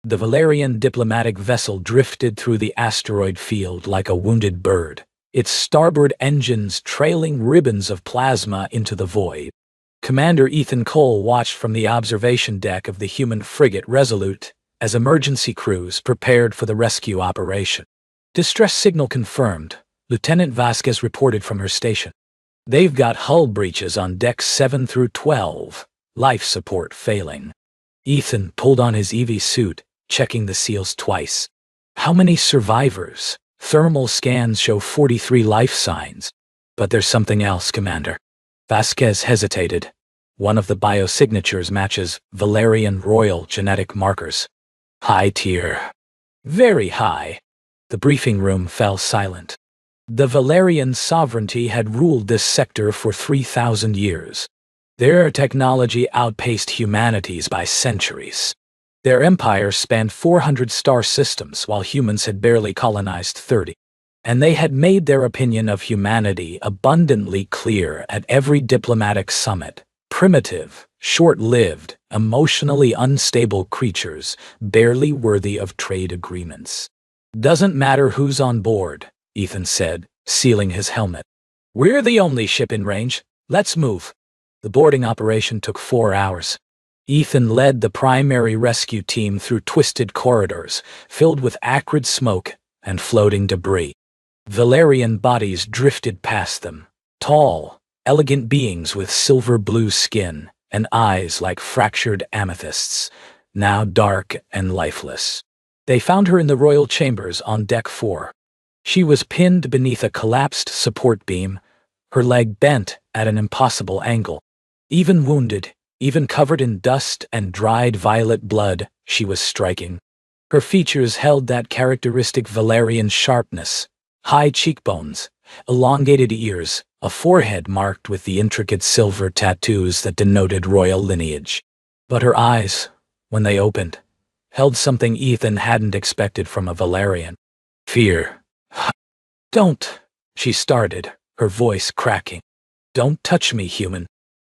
The Valerian diplomatic vessel drifted through the asteroid field like a wounded bird, its starboard engines trailing ribbons of plasma into the void. Commander Ethan Cole watched from the observation deck of the human frigate Resolute as emergency crews prepared for the rescue operation. Distress signal confirmed. Lieutenant Vasquez reported from her station. They've got hull breaches on decks 7 through 12. Life support failing. Ethan pulled on his EV suit, checking the seals twice. How many survivors? Thermal scans show 43 life signs. But there's something else, Commander. Vasquez hesitated. One of the biosignatures matches Valerian royal genetic markers. High tier. Very high. The briefing room fell silent. The Valerian sovereignty had ruled this sector for 3,000 years. Their technology outpaced humanity's by centuries. Their empire spanned 400 star systems while humans had barely colonized 30. And they had made their opinion of humanity abundantly clear at every diplomatic summit. Primitive, short-lived, emotionally unstable creatures, barely worthy of trade agreements. Doesn't matter who's on board, Ethan said, sealing his helmet. We're the only ship in range. Let's move. The boarding operation took 4 hours. Ethan led the primary rescue team through twisted corridors, filled with acrid smoke and floating debris. Valerian bodies drifted past them, tall, elegant beings with silver-blue skin and eyes like fractured amethysts, now dark and lifeless. They found her in the royal chambers on deck 4. She was pinned beneath a collapsed support beam, her leg bent at an impossible angle. Even wounded, even covered in dust and dried violet blood, she was striking. Her features held that characteristic Valerian sharpness, high cheekbones, elongated ears, a forehead marked with the intricate silver tattoos that denoted royal lineage. But her eyes, when they opened, held something Ethan hadn't expected from a Valerian. Fear. Don't, she started, her voice cracking. Don't touch me, human.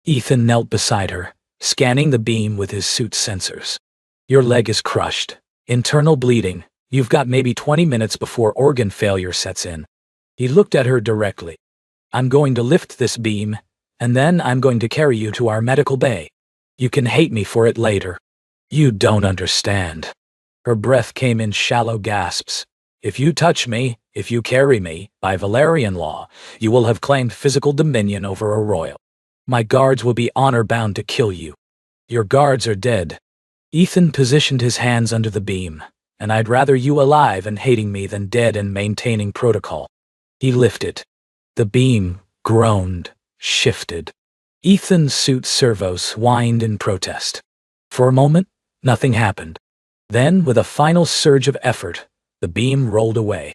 Ethan knelt beside her, scanning the beam with his suit's sensors. Your leg is crushed. Internal bleeding. You've got maybe 20 minutes before organ failure sets in. He looked at her directly. I'm going to lift this beam, and then I'm going to carry you to our medical bay. You can hate me for it later. You don't understand. Her breath came in shallow gasps. If you touch me, if you carry me, by Valerian law, you will have claimed physical dominion over a royal. My guards will be honor-bound to kill you. Your guards are dead. Ethan positioned his hands under the beam, and I'd rather you alive and hating me than dead and maintaining protocol. He lifted. The beam groaned, shifted. Ethan's suit servos whined in protest. For a moment, nothing happened. Then, with a final surge of effort, the beam rolled away.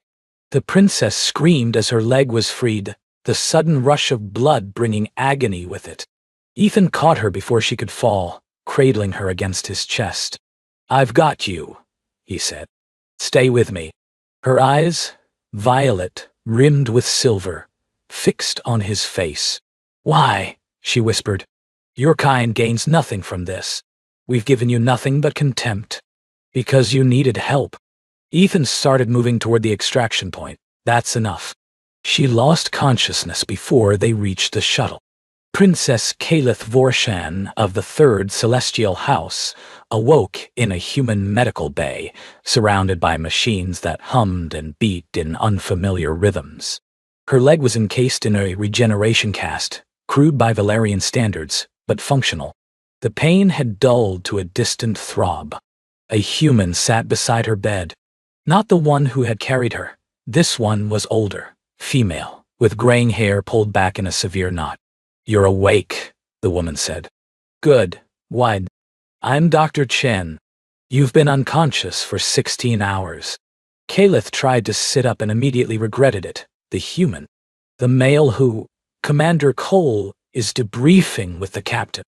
The princess screamed as her leg was freed, the sudden rush of blood bringing agony with it. Ethan caught her before she could fall, cradling her against his chest. I've got you, he said. Stay with me. Her eyes, violet, rimmed with silver, fixed on his face. Why? She whispered. Your kind gains nothing from this. We've given you nothing but contempt. Because you needed help. Ethan started moving toward the extraction point. That's enough. She lost consciousness before they reached the shuttle. Princess Kalith Vorshan of the Third Celestial House awoke in a human medical bay, surrounded by machines that hummed and beat in unfamiliar rhythms. Her leg was encased in a regeneration cast, crude by Valerian standards, but functional. The pain had dulled to a distant throb. A human sat beside her bed. Not the one who had carried her. This one was older, female, with graying hair pulled back in a severe knot. You're awake, the woman said. Good. Why? I'm Dr. Chen. You've been unconscious for 16 hours. Kalith tried to sit up and immediately regretted it. The human. The male who, Commander Cole, is debriefing with the captain.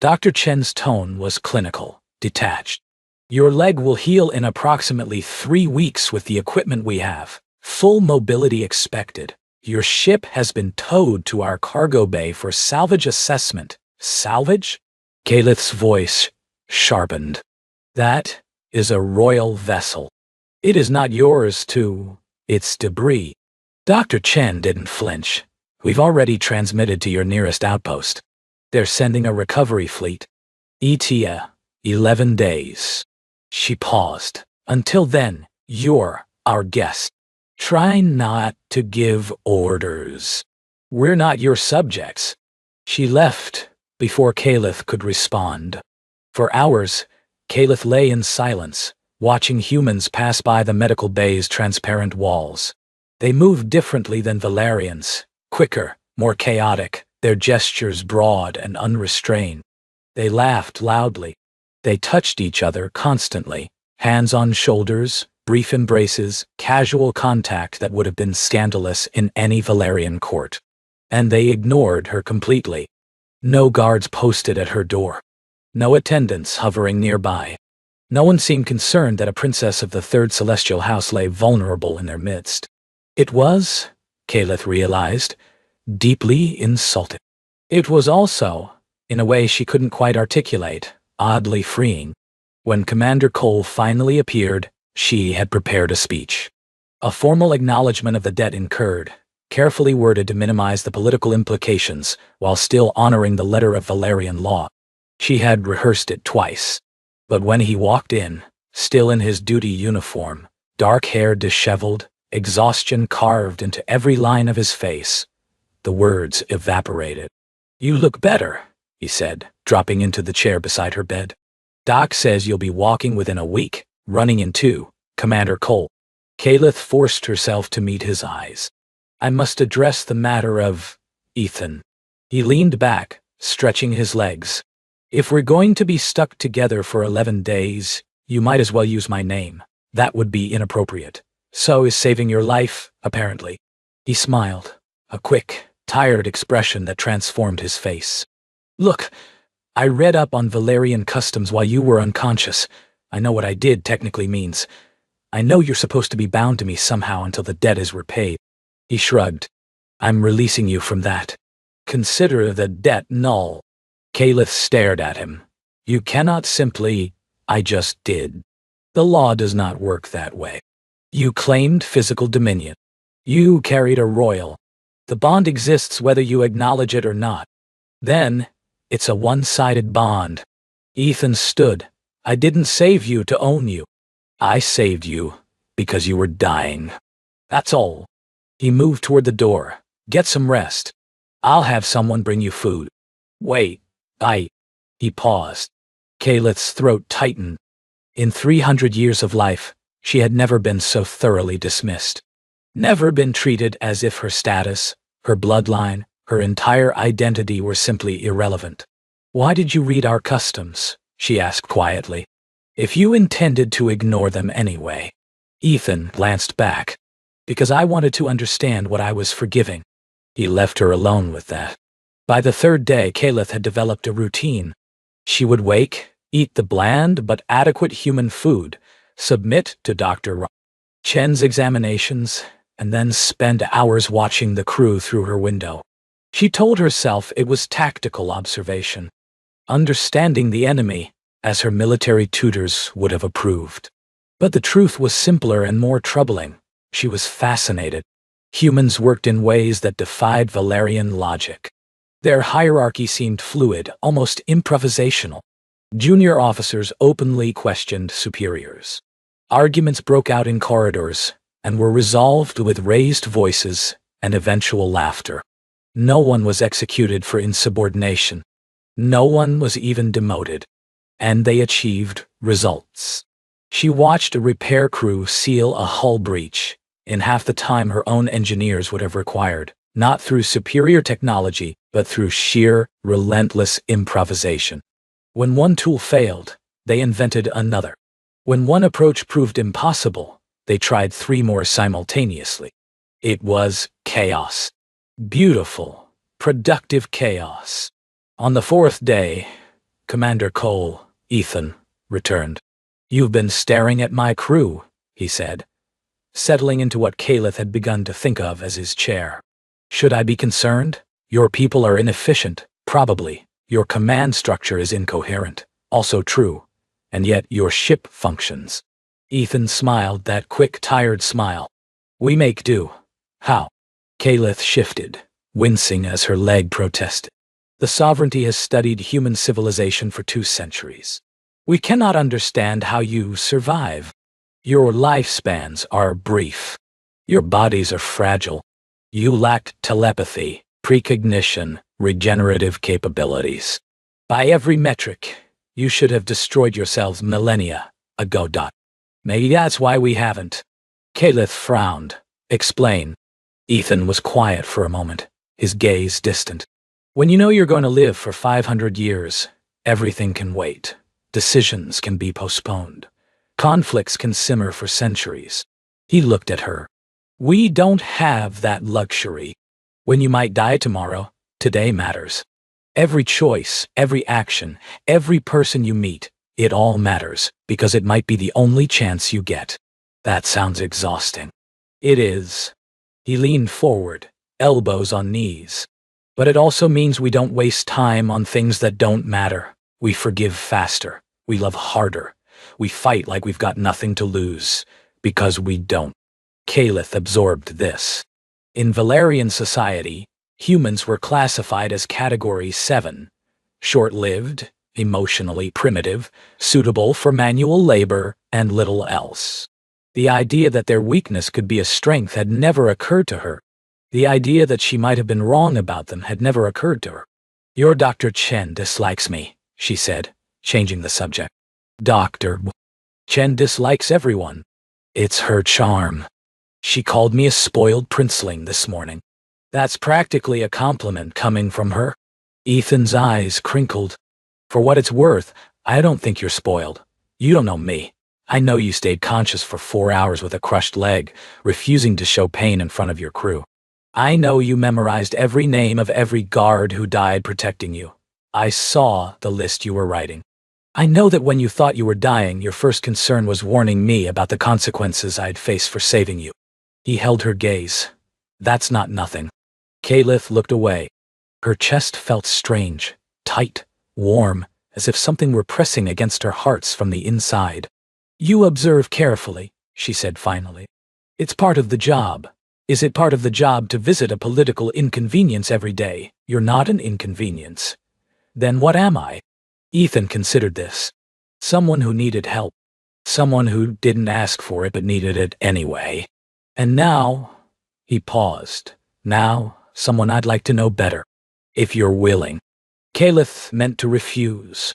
Dr. Chen's tone was clinical, detached. Your leg will heal in approximately 3 weeks with the equipment we have. Full mobility expected. Your ship has been towed to our cargo bay for salvage assessment. Salvage? Kalith's voice sharpened. That is a royal vessel. It is not yours to... It's debris. Dr. Chen didn't flinch. We've already transmitted to your nearest outpost. They're sending a recovery fleet. ETA, 11 days. She paused. Until then, you're our guest. Try not to give orders. We're not your subjects. She left before Caliph could respond. For hours, Caliph lay in silence, watching humans pass by the medical bay's transparent walls. They moved differently than Valerians, quicker, more chaotic, their gestures broad and unrestrained. They laughed loudly. They touched each other constantly, hands on shoulders, brief embraces, casual contact that would have been scandalous in any Valerian court. And they ignored her completely. No guards posted at her door. No attendants hovering nearby. No one seemed concerned that a princess of the Third Celestial House lay vulnerable in their midst. It was, Caliph realized, deeply insulting. It was also, in a way she couldn't quite articulate, oddly freeing. When Commander Cole finally appeared, she had prepared a speech. A formal acknowledgement of the debt incurred, carefully worded to minimize the political implications while still honoring the letter of Valerian law. She had rehearsed it twice. But when he walked in, still in his duty uniform, dark hair disheveled, exhaustion carved into every line of his face, the words evaporated. "You look better," he said, dropping into the chair beside her bed. "Doc says you'll be walking within a week, running in too, Commander Cole." Caliph forced herself to meet his eyes. "I must address the matter of Ethan." He leaned back, stretching his legs. "If we're going to be stuck together for 11 days, you might as well use my name. That would be inappropriate. So is saving your life, apparently." He smiled, a quick, tired expression that transformed his face. "Look, I read up on Valerian customs while you were unconscious. I know what I did technically means. I know you're supposed to be bound to me somehow until the debt is repaid." He shrugged. "I'm releasing you from that. Consider the debt null." Caliph stared at him. "You cannot simply, 'I just did.' The law does not work that way. You claimed physical dominion. You carried a royal. The bond exists whether you acknowledge it or not. Then, it's a one-sided bond." Ethan stood. "I didn't save you to own you. I saved you because you were dying. That's all." He moved toward the door. "Get some rest. I'll have someone bring you food." "Wait, He paused. Caliph's throat tightened. In 300 years of life, she had never been so thoroughly dismissed. Never been treated as if her status, her bloodline, her entire identity were simply irrelevant. "Why did you read our customs?" she asked quietly. "If you intended to ignore them anyway." Ethan glanced back. "Because I wanted to understand what I was forgiving." He left her alone with that. By the third day, Caliph had developed a routine. She would wake, eat the bland but adequate human food, submit to Dr. Chen's examinations, and then spend hours watching the crew through her window. She told herself it was tactical observation, understanding the enemy, as her military tutors would have approved. But the truth was simpler and more troubling. She was fascinated. Humans worked in ways that defied Valerian logic. Their hierarchy seemed fluid, almost improvisational. Junior officers openly questioned superiors. Arguments broke out in corridors and were resolved with raised voices and eventual laughter. No one was executed for insubordination. No one was even demoted. And they achieved results. She watched a repair crew seal a hull breach in half the time her own engineers would have required, not through superior technology, but through sheer, relentless improvisation. When one tool failed, they invented another. When one approach proved impossible, they tried 3 more simultaneously. It was chaos. Beautiful, productive chaos. On the 4th day, Commander Cole, Ethan, returned. "You've been staring at my crew," he said, settling into what Caliph had begun to think of as his chair. "Should I be concerned? Your people are inefficient, probably. Your command structure is incoherent, also true. and yet your ship functions. Ethan smiled, that quick, tired smile. We make do. How? Kaelith shifted, wincing as her leg protested. The sovereignty has studied human civilization for 2 centuries. We cannot understand how you survive. Your lifespans are brief. Your bodies are fragile. You lack telepathy, precognition, regenerative capabilities. By every metric, you should have destroyed yourselves millennia ago. Maybe that's why we haven't. Kaelith frowned. Explain. Ethan was quiet for a moment, his gaze distant. When you know you're going to live for 500 years, everything can wait. Decisions can be postponed. Conflicts can simmer for centuries. He looked at her. We don't have that luxury. When you might die tomorrow, today matters. Every choice, every action, every person you meet, it all matters, because it might be the only chance you get. That sounds exhausting. It is. He leaned forward, elbows on knees. But it also means we don't waste time on things that don't matter. We forgive faster. We love harder. We fight like we've got nothing to lose. Because we don't. Kaelith absorbed this. In Valerian society, humans were classified as Category 7. Short-lived, emotionally primitive, suitable for manual labor, and little else. The idea that their weakness could be a strength had never occurred to her. The idea that she might have been wrong about them had never occurred to her. Your Dr. Chen dislikes me, she said, changing the subject. Dr. Chen dislikes everyone. It's her charm. She called me a spoiled princeling this morning. That's practically a compliment coming from her. Ethan's eyes crinkled. For what it's worth, I don't think you're spoiled. You don't know me. I know you stayed conscious for 4 hours with a crushed leg, refusing to show pain in front of your crew. I know you memorized every name of every guard who died protecting you. I saw the list you were writing. I know that when you thought you were dying, your first concern was warning me about the consequences I'd face for saving you. He held her gaze. That's not nothing. Kaelith looked away. Her chest felt strange, tight, warm, as if something were pressing against her heart from the inside. You observe carefully, she said finally. It's part of the job. Is it part of the job to visit a political inconvenience every day? You're not an inconvenience. Then what am I? Ethan considered this. Someone who needed help. Someone who didn't ask for it but needed it anyway. And now, he paused. Now, someone I'd like to know better. If you're willing. Kaelith meant to refuse.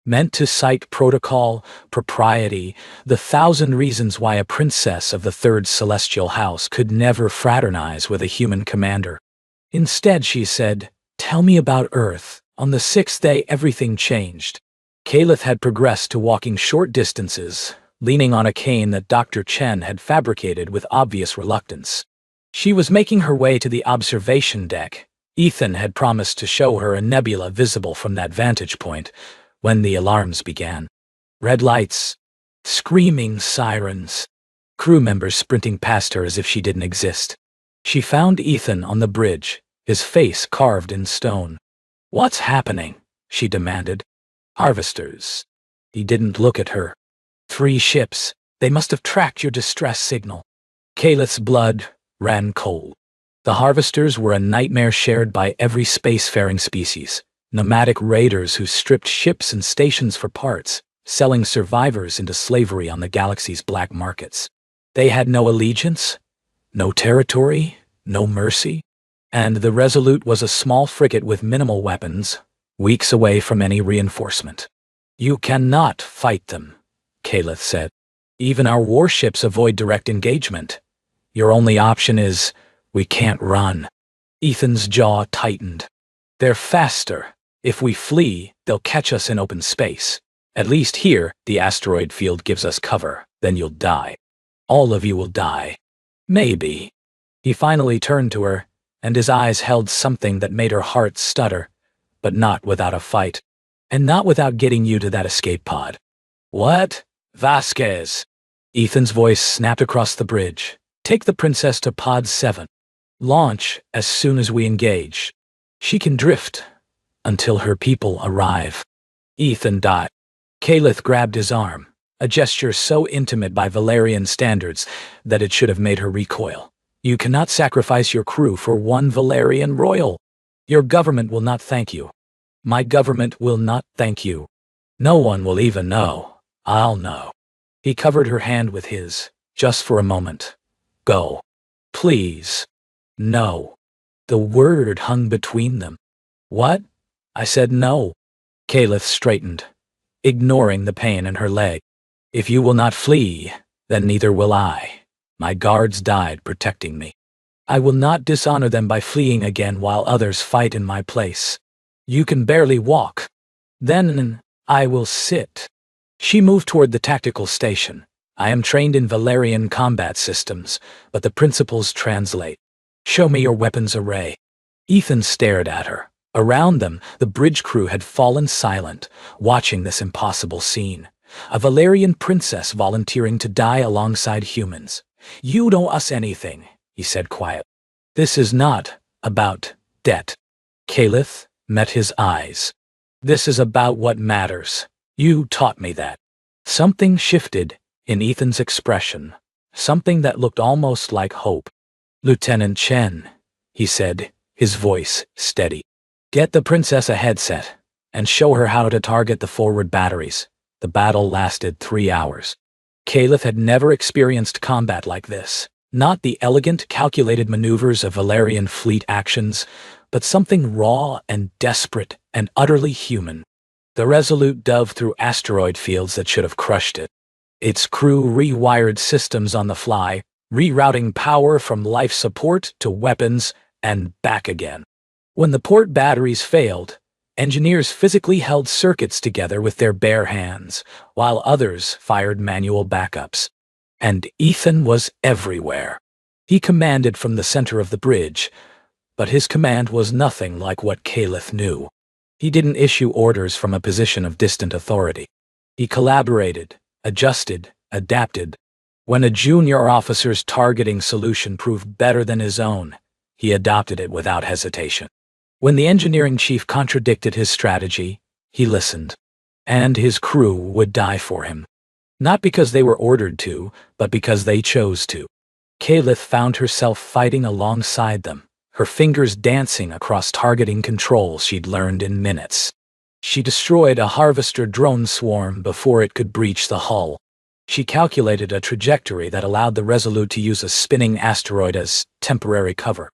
Meant to cite protocol, propriety, the 1,000 reasons why a princess of the 3rd Celestial House could never fraternize with a human commander. Instead, she said, tell me about Earth. On the 6th day, everything changed. Kaelith had progressed to walking short distances, leaning on a cane that Dr. Chen had fabricated with obvious reluctance. She was making her way to the observation deck. Ethan had promised to show her a nebula visible from that vantage point, when the alarms began. Red lights, screaming sirens, crew members sprinting past her as if she didn't exist. She found Ethan on the bridge, his face carved in stone. What's happening? She demanded. Harvesters. He didn't look at her. 3 ships. They must have tracked your distress signal. Kaelith's blood ran cold. The Harvesters were a nightmare shared by every spacefaring species. Nomadic raiders who stripped ships and stations for parts, selling survivors into slavery on the galaxy's black markets. They had no allegiance, no territory, no mercy, and the Resolute was a small frigate with minimal weapons, weeks away from any reinforcement. You cannot fight them, Kaelith said. Even our warships avoid direct engagement. Your only option is, we can't run. Ethan's jaw tightened. They're faster. If we flee, they'll catch us in open space. At least here, the asteroid field gives us cover. Then you'll die. All of you will die. Maybe. He finally turned to her, and his eyes held something that made her heart stutter, but not without a fight. And not without getting you to that escape pod. What? Vasquez. Ethan's voice snapped across the bridge. Take the princess to Pod 7. Launch as soon as we engage. She can drift until her people arrive. Ethan died. Kalith grabbed his arm, a gesture so intimate by Valerian standards that it should have made her recoil. You cannot sacrifice your crew for one Valerian royal. Your government will not thank you. My government will not thank you. No one will even know. I'll know. He covered her hand with his, just for a moment. Go. Please. No. The word hung between them. What? I said no. Kalith straightened, ignoring the pain in her leg. If you will not flee, then neither will I. My guards died protecting me. I will not dishonor them by fleeing again while others fight in my place. You can barely walk. Then I will sit. She moved toward the tactical station. I am trained in Valerian combat systems, but the principles translate. Show me your weapons array. Ethan stared at her. Around them, the bridge crew had fallen silent, watching this impossible scene. A Valerian princess volunteering to die alongside humans. You don't owe us anything, he said quietly. This is not about debt. Kalith met his eyes. This is about what matters. You taught me that. Something shifted in Ethan's expression, something that looked almost like hope. Lieutenant Chen, he said, his voice steady. Get the princess a headset and show her how to target the forward batteries. The battle lasted 3 hours. Kalith had never experienced combat like this. Not the elegant, calculated maneuvers of Valerian fleet actions, but something raw and desperate and utterly human. The Resolute dove through asteroid fields that should have crushed it. Its crew rewired systems on the fly, rerouting power from life support to weapons and back again. When the port batteries failed, engineers physically held circuits together with their bare hands, while others fired manual backups. And Ethan was everywhere. He commanded from the center of the bridge, but his command was nothing like what Kalith knew. He didn't issue orders from a position of distant authority. He collaborated, adjusted, adapted. When a junior officer's targeting solution proved better than his own, he adopted it without hesitation. When the engineering chief contradicted his strategy, he listened. And his crew would die for him. Not because they were ordered to, but because they chose to. Kalith found herself fighting alongside them, her fingers dancing across targeting controls she'd learned in minutes. She destroyed a harvester drone swarm before it could breach the hull. She calculated a trajectory that allowed the Resolute to use a spinning asteroid as temporary cover.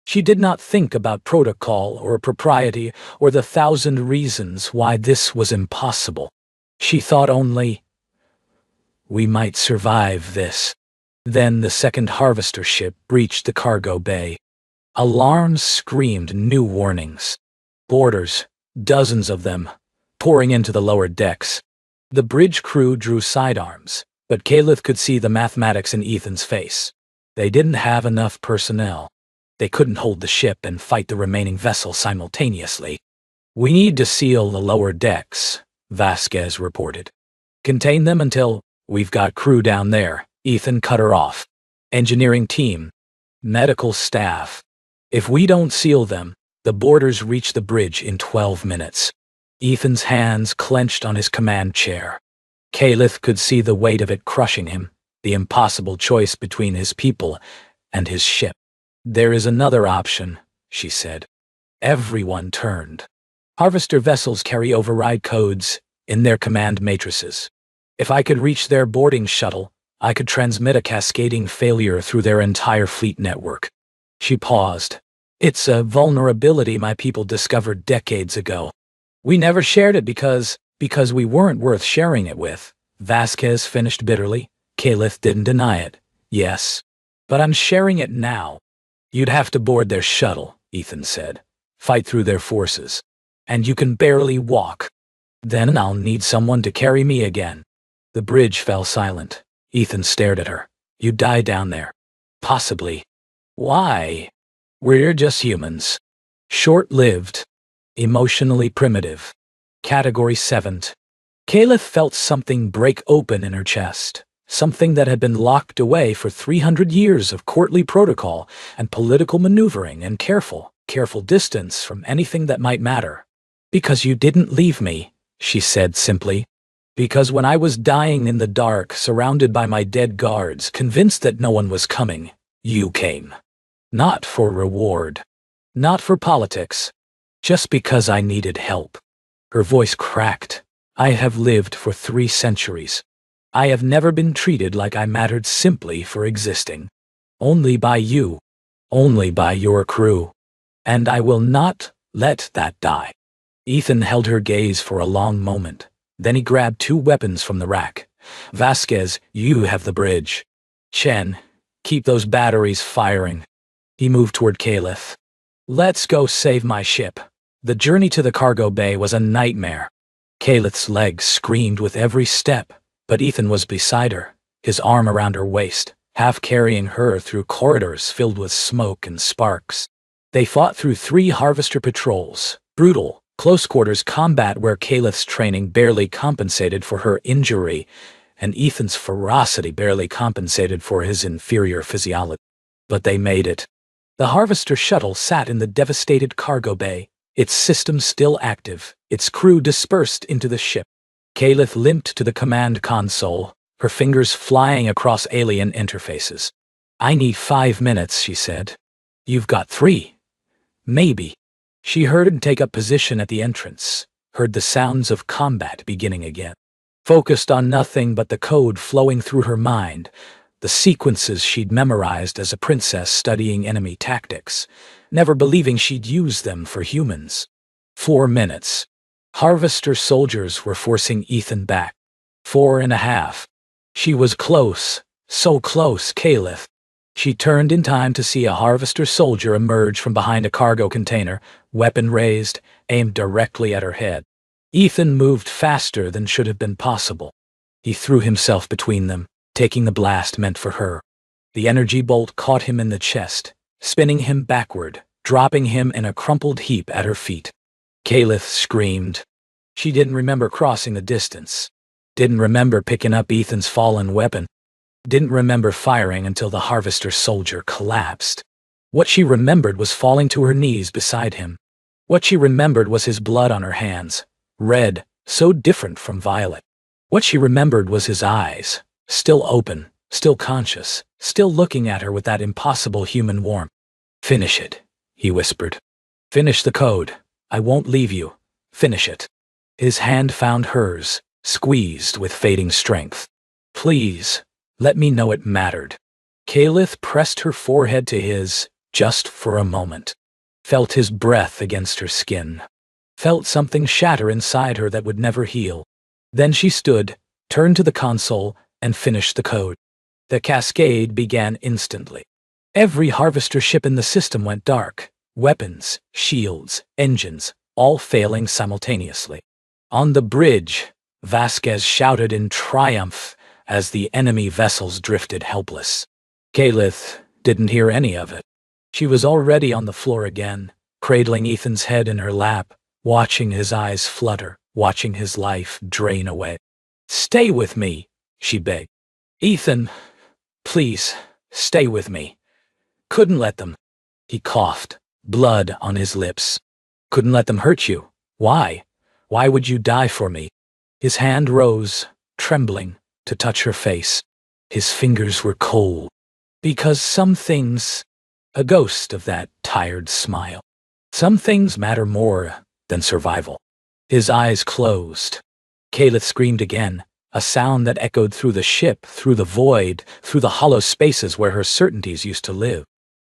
She did not think about protocol or propriety or the 1,000 reasons why this was impossible. She thought only, we might survive this. Then the second harvester ship breached the cargo bay. Alarms screamed new warnings. Boarders, dozens of them, pouring into the lower decks. The bridge crew drew sidearms, but Kalith could see the mathematics in Ethan's face. They didn't have enough personnel. They couldn't hold the ship and fight the remaining vessel simultaneously. We need to seal the lower decks, Vasquez reported. Contain them until we've got crew down there. Ethan cut her off. Engineering team, medical staff. If we don't seal them, the boarders reach the bridge in 12 minutes. Ethan's hands clenched on his command chair. Kalith could see the weight of it crushing him, the impossible choice between his people and his ship. There is another option, she said. Everyone turned. Harvester vessels carry override codes in their command matrices. If I could reach their boarding shuttle, I could transmit a cascading failure through their entire fleet network. She paused. It's a vulnerability my people discovered decades ago. We never shared it because we weren't worth sharing it with. Vasquez finished bitterly. Kalith didn't deny it. Yes, but I'm sharing it now. You'd have to board their shuttle, Ethan said. Fight through their forces. And you can barely walk. Then I'll need someone to carry me again. The bridge fell silent. Ethan stared at her. You die down there. Possibly. Why? We're just humans. Short-lived. Emotionally primitive. Category 7. Kalith felt something break open in her chest. Something that had been locked away for 300 years of courtly protocol and political maneuvering and careful distance from anything that might matter. Because you didn't leave me, she said simply. Because when I was dying in the dark, surrounded by my dead guards, convinced that no one was coming, you came. Not for reward. Not for politics. Just because I needed help." Her voice cracked. "I have lived for 3 centuries. I have never been treated like I mattered simply for existing. Only by you. Only by your crew. And I will not let that die." Ethan held her gaze for a long moment. Then he grabbed 2 weapons from the rack. "Vasquez, you have the bridge. Chen, keep those batteries firing." He moved toward Caliph. "Let's go save my ship." The journey to the cargo bay was a nightmare. Caliph's legs screamed with every step, but Ethan was beside her, his arm around her waist, half carrying her through corridors filled with smoke and sparks. They fought through 3 Harvester patrols, brutal, close-quarters combat where Caliph's training barely compensated for her injury, and Ethan's ferocity barely compensated for his inferior physiology. But they made it. The Harvester shuttle sat in the devastated cargo bay, its system still active, its crew dispersed into the ship. Caliph limped to the command console, her fingers flying across alien interfaces. "I need 5 minutes," she said. "You've got 3. Maybe." She heard him take up position at the entrance, heard the sounds of combat beginning again. Focused on nothing but the code flowing through her mind, the sequences she'd memorized as a princess studying enemy tactics, never believing she'd use them for humans. 4 minutes. Harvester soldiers were forcing Ethan back. 4.5. She was close, so close, Caliph. She turned in time to see a Harvester soldier emerge from behind a cargo container, weapon raised, aimed directly at her head. Ethan moved faster than should have been possible. He threw himself between them, taking the blast meant for her. The energy bolt caught him in the chest, spinning him backward, dropping him in a crumpled heap at her feet. Caliph screamed. She didn't remember crossing the distance. Didn't remember picking up Ethan's fallen weapon. Didn't remember firing until the Harvester soldier collapsed. What she remembered was falling to her knees beside him. What she remembered was his blood on her hands, red, so different from violet. What she remembered was his eyes, still open, still conscious, still looking at her with that impossible human warmth. "Finish it," he whispered. "Finish the code. I won't leave you. Finish it." His hand found hers, squeezed with fading strength. "Please, let me know it mattered." Caliph pressed her forehead to his, just for a moment. Felt his breath against her skin. Felt something shatter inside her that would never heal. Then she stood, turned to the console, and finished the code. The cascade began instantly. Every Harvester ship in the system went dark. Weapons, shields, engines, all failing simultaneously. On the bridge, Vasquez shouted in triumph as the enemy vessels drifted helpless. Caliph didn't hear any of it. She was already on the floor again, cradling Ethan's head in her lap, watching his eyes flutter, watching his life drain away. "Stay with me," she begged. "Ethan, please, stay with me." "Couldn't let them." He coughed, blood on his lips. "Couldn't let them hurt you. Why? Why would you die for me?" His hand rose, trembling, to touch her face. His fingers were cold. "Because some things," a ghost of that tired smile, "some things matter more than survival." His eyes closed. Caliph screamed again, a sound that echoed through the ship, through the void, through the hollow spaces where her certainties used to live.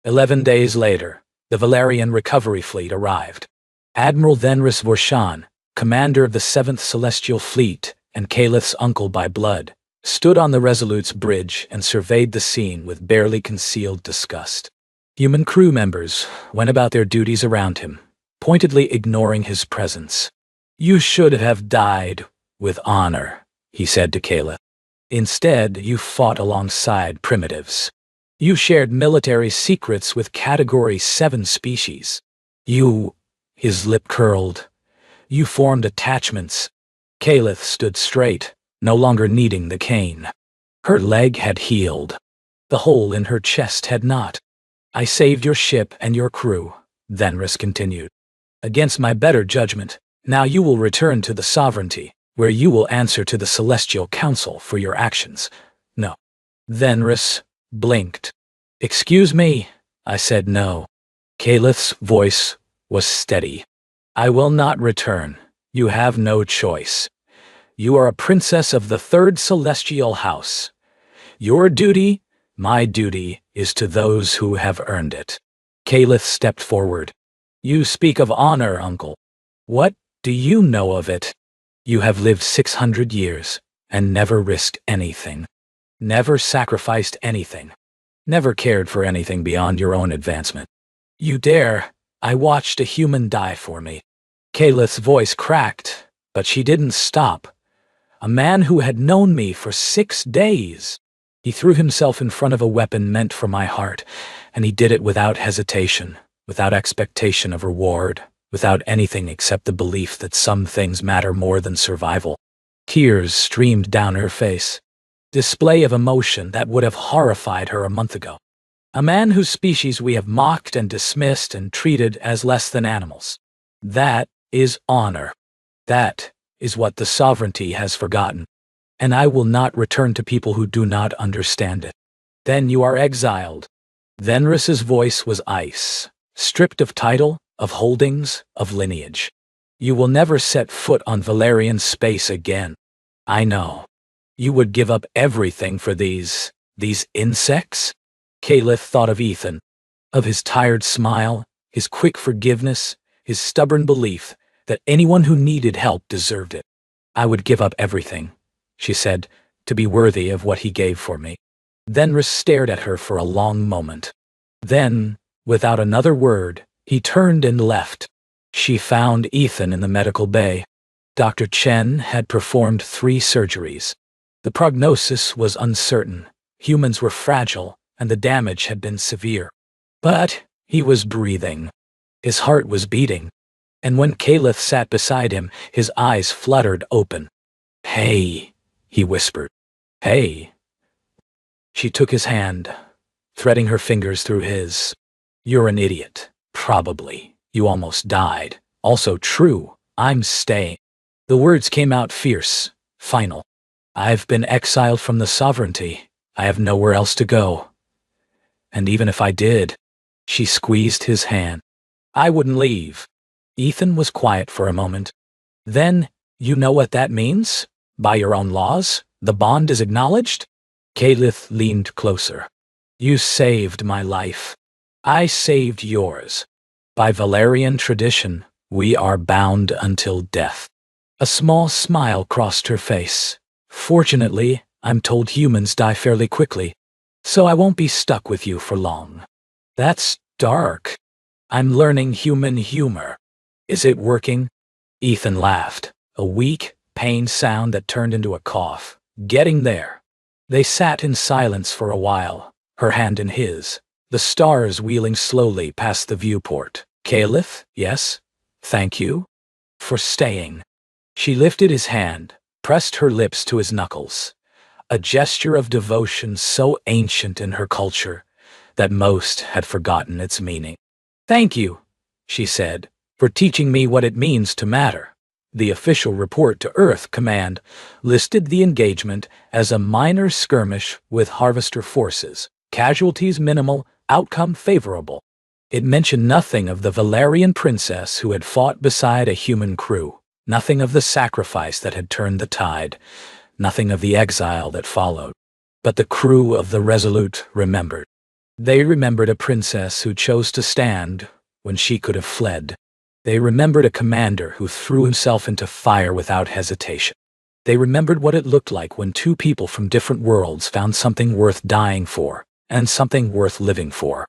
11 days later, the Valerian Recovery Fleet arrived. Admiral Venris Vorshan, commander of the 7th Celestial Fleet and Caliph's uncle by blood, stood on the Resolute's bridge and surveyed the scene with barely concealed disgust. Human crew members went about their duties around him, pointedly ignoring his presence. "You should have died with honor," he said to Caliph. "Instead, you fought alongside primitives. You shared military secrets with Category 7 species. His lip curled. "You formed attachments." Caliph stood straight, no longer needing the cane. Her leg had healed. The hole in her chest had not. "I saved your ship and your crew," Venris continued. "Against my better judgment, now you will return to the sovereignty, where you will answer to the Celestial Council for your actions. No. Venrus blinked. Excuse me, I said no. Calith's voice was steady. I will not return. You have no choice. You are a princess of the third celestial house. Your duty, my duty, is to those who have earned it. Calith stepped forward. You speak of honor, uncle. What do you know of it? You have lived 600 years and never risked anything. Never sacrificed anything. Never cared for anything beyond your own advancement. You dare. I watched a human die for me. Calith's voice cracked, but she didn't stop. A man who had known me for 6 days. He threw himself in front of a weapon meant for my heart, and he did it without hesitation, without expectation of reward, without anything except the belief that some things matter more than survival. Tears streamed down her face. Display of emotion that would have horrified her a month ago. A man whose species we have mocked and dismissed and treated as less than animals. That is honor. That is what the sovereignty has forgotten. And I will not return to people who do not understand it. Then you are exiled. Venrus's voice was ice, stripped of title, of holdings, of lineage. You will never set foot on Valerian space again. I know. You would give up everything for these insects? Calith thought of Ethan, of his tired smile, his quick forgiveness, his stubborn belief that anyone who needed help deserved it. I would give up everything, she said, to be worthy of what he gave for me. Venrus stared at her for a long moment. Then, without another word, he turned and left. She found Ethan in the medical bay. Dr. Chen had performed 3 surgeries. The prognosis was uncertain. Humans were fragile, and the damage had been severe. But he was breathing. His heart was beating. And when Calith sat beside him, his eyes fluttered open. Hey, he whispered. Hey. She took his hand, threading her fingers through his. You're an idiot. Probably. You almost died. Also true. I'm staying. The words came out fierce, final. I've been exiled from the sovereignty. I have nowhere else to go. And even if I did, she squeezed his hand. I wouldn't leave. Ethan was quiet for a moment. Then, you know what that means? By your own laws, the bond is acknowledged? Calith leaned closer. You saved my life. I saved yours. By Valerian tradition, we are bound until death. A small smile crossed her face. Fortunately, I'm told humans die fairly quickly, so I won't be stuck with you for long. That's dark. I'm learning human humor. Is it working? Ethan laughed, a weak, pained sound that turned into a cough. Getting there. They sat in silence for a while, her hand in his, the stars wheeling slowly past the viewport. Calith, yes? Thank you. For staying. She lifted his hand, pressed her lips to his knuckles, a gesture of devotion so ancient in her culture that most had forgotten its meaning. Thank you, she said, for teaching me what it means to matter. The official report to Earth Command listed the engagement as a minor skirmish with Harvester forces, casualties minimal, outcome favorable. It mentioned nothing of the Valerian princess who had fought beside a human crew. Nothing of the sacrifice that had turned the tide, nothing of the exile that followed. But the crew of the Resolute remembered. They remembered a princess who chose to stand when she could have fled. They remembered a commander who threw himself into fire without hesitation. They remembered what it looked like when 2 people from different worlds found something worth dying for, and something worth living for.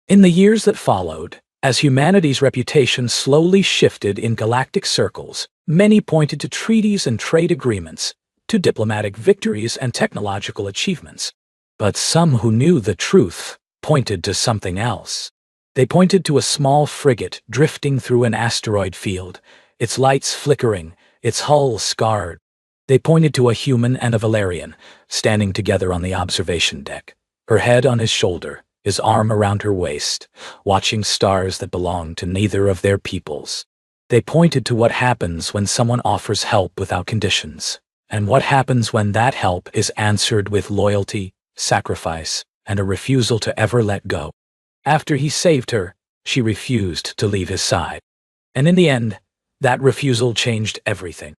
In the years that followed, as humanity's reputation slowly shifted in galactic circles, many pointed to treaties and trade agreements, to diplomatic victories and technological achievements. But some who knew the truth pointed to something else. They pointed to a small frigate drifting through an asteroid field, its lights flickering, its hull scarred. They pointed to a human and a Valerian, standing together on the observation deck, her head on his shoulder, his arm around her waist, watching stars that belonged to neither of their peoples. They pointed to what happens when someone offers help without conditions, and what happens when that help is answered with loyalty, sacrifice, and a refusal to ever let go. After he saved her, she refused to leave his side. And in the end, that refusal changed everything.